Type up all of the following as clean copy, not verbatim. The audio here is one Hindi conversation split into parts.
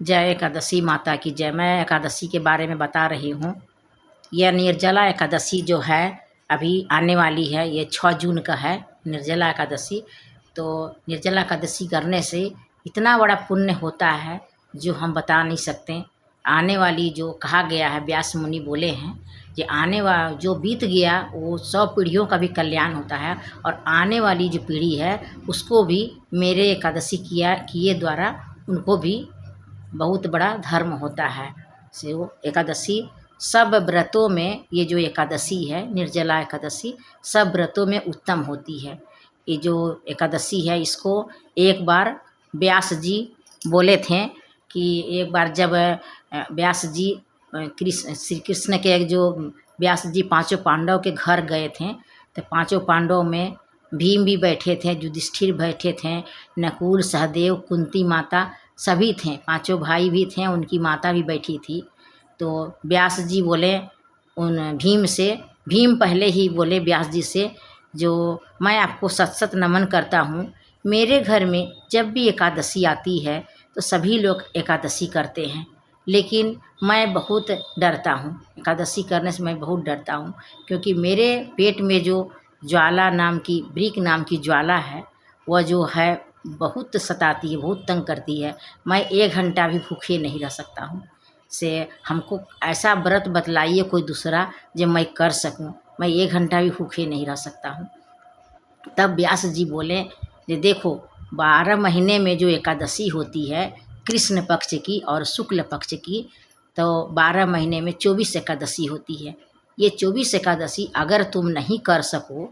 जय एकादशी माता की जय। मैं एकादशी के बारे में बता रही हूँ। यह निर्जला एकादशी जो है अभी आने वाली है, ये 6 जून का है निर्जला एकादशी। तो निर्जला एकादशी करने से इतना बड़ा पुण्य होता है जो हम बता नहीं सकते। आने वाली जो कहा गया है, व्यास मुनि बोले हैं कि आने वाला जो बीत गया वो 100 पीढ़ियों का भी कल्याण होता है, और आने वाली जो पीढ़ी है उसको भी मेरे एकादशी किए द्वारा उनको भी बहुत बड़ा धर्म होता है। से वो एकादशी सब व्रतों में, ये जो एकादशी है निर्जला एकादशी सब व्रतों में उत्तम होती है। ये जो एकादशी है इसको एक बार व्यास जी बोले थे कि एक बार जब व्यास जी श्री कृष्ण के जो व्यास जी 5 पांडव के घर गए थे, तो 5 पांडव में भीम भी बैठे थे, युधिष्ठिर बैठे थे, नकुल, सहदेव, कुंती माता सभी थे, 5 भाई भी थे, उनकी माता भी बैठी थी। तो व्यास जी बोले उन भीम से, भीम पहले ही बोले व्यास जी से, जो मैं आपको सत सत नमन करता हूँ। मेरे घर में जब भी एकादशी आती है तो सभी लोग एकादशी करते हैं, लेकिन मैं बहुत डरता हूँ। एकादशी करने से मैं बहुत डरता हूँ, क्योंकि मेरे पेट में जो ज्वाला नाम की, वृक नाम की ज्वाला है, वह जो है बहुत सताती है, बहुत तंग करती है। मैं 1 घंटा भी भूखे नहीं रह सकता हूँ। से हमको ऐसा व्रत बतलाइए कोई दूसरा जो मैं कर सकूँ। मैं 1 घंटा भी भूखे नहीं रह सकता हूँ। तब व्यास जी बोले कि देखो 12 महीने में जो एकादशी होती है कृष्ण पक्ष की और शुक्ल पक्ष की, तो 12 महीने में 24 एकादशी होती है। ये 24 एकादशी अगर तुम नहीं कर सको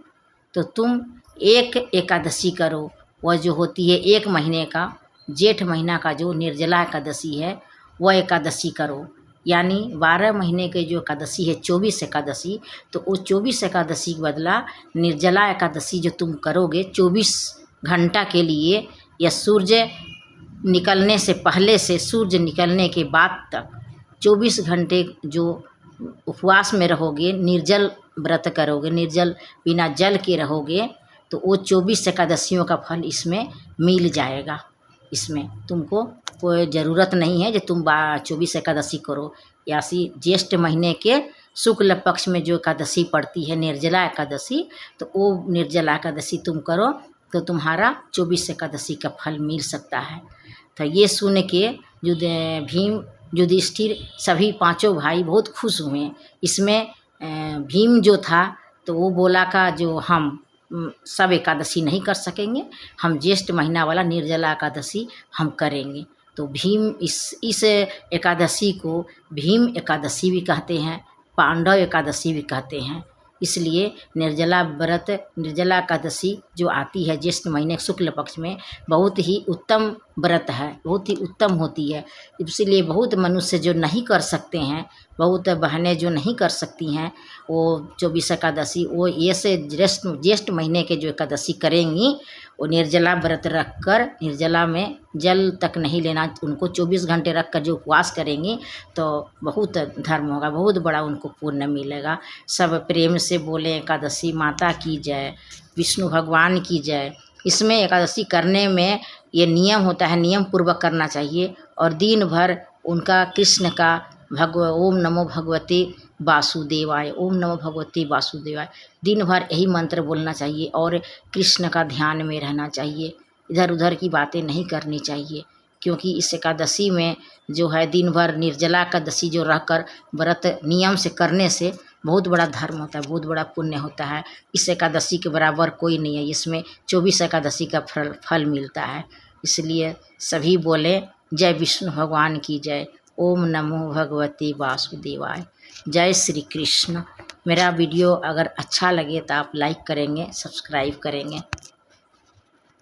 तो तुम एक एकादशी करो। वह जो होती है 1 महीने का, जेठ महीना का जो निर्जला एकादशी है वह एकादशी करो। यानी 12 महीने के जो एकादशी है 24 एकादशी, तो वो 24 एकादशी के बदला निर्जला एकादशी जो तुम करोगे 24 घंटा के लिए, या सूर्य निकलने से पहले से सूर्य निकलने के बाद तक 24 घंटे जो उपवास में रहोगे, निर्जल व्रत करोगे, निर्जल बिना जल के रहोगे, तो वो 24 एकादशियों का फल इसमें मिल जाएगा। इसमें तुमको कोई ज़रूरत नहीं है कि तुम 24 एकादशी करो। यासी ज्येष्ठ महीने के शुक्ल पक्ष में जो एकादशी पड़ती है निर्जला एकादशी, तो वो निर्जला एकादशी तुम करो तो तुम्हारा 24 एकादशी का फल मिल सकता है। तो ये सुन के भीम, युधिष्ठिर सभी 5 भाई बहुत खुश हुए। इसमें भीम जो था तो वो बोला का जो हम सब एकादशी नहीं कर सकेंगे, हम ज्येष्ठ महीना वाला निर्जला एकादशी हम करेंगे। तो भीम इस एकादशी को भीम एकादशी भी कहते हैं, पांडव एकादशी भी कहते हैं। इसलिए निर्जला व्रत, निर्जला एकादशी जो आती है ज्येष्ठ महीने शुक्ल पक्ष में, बहुत ही उत्तम व्रत है, बहुत ही उत्तम होती है। इसलिए बहुत मनुष्य जो नहीं कर सकते हैं, बहुत बहनें जो नहीं कर सकती हैं, वो 24 एकादशी वो ये से ज्येष्ठ महीने के जो एकादशी करेंगी, वो निर्जला व्रत रख कर, निर्जला में जल तक नहीं लेना, उनको 24 घंटे रख कर जो उपवास करेंगी तो बहुत धर्म होगा, बहुत बड़ा उनको पुण्य मिलेगा। सब प्रेम से बोले एकादशी माता की जय, विष्णु भगवान की जय। इसमें एकादशी करने में ये नियम होता है, नियम पूर्वक करना चाहिए, और दिन भर उनका कृष्ण का ओम नमो भगवते वासुदेवाय, ओम नमो भगवते वासुदेवाय, दिन भर यही मंत्र बोलना चाहिए, और कृष्ण का ध्यान में रहना चाहिए। इधर उधर की बातें नहीं करनी चाहिए, क्योंकि इस एकादशी में जो है दिन भर निर्जला एकादशी जो रहकर व्रत नियम से करने से बहुत बड़ा धर्म होता है, बहुत बड़ा पुण्य होता है। इस एकादशी के बराबर कोई नहीं है, इसमें 24 एकादशी का फल मिलता है। इसलिए सभी बोले जय विष्णु भगवान की जय, ओम नमो भगवते वासुदेवाय। जय श्री कृष्ण। मेरा वीडियो अगर अच्छा लगे तो आप लाइक करेंगे, सब्सक्राइब करेंगे।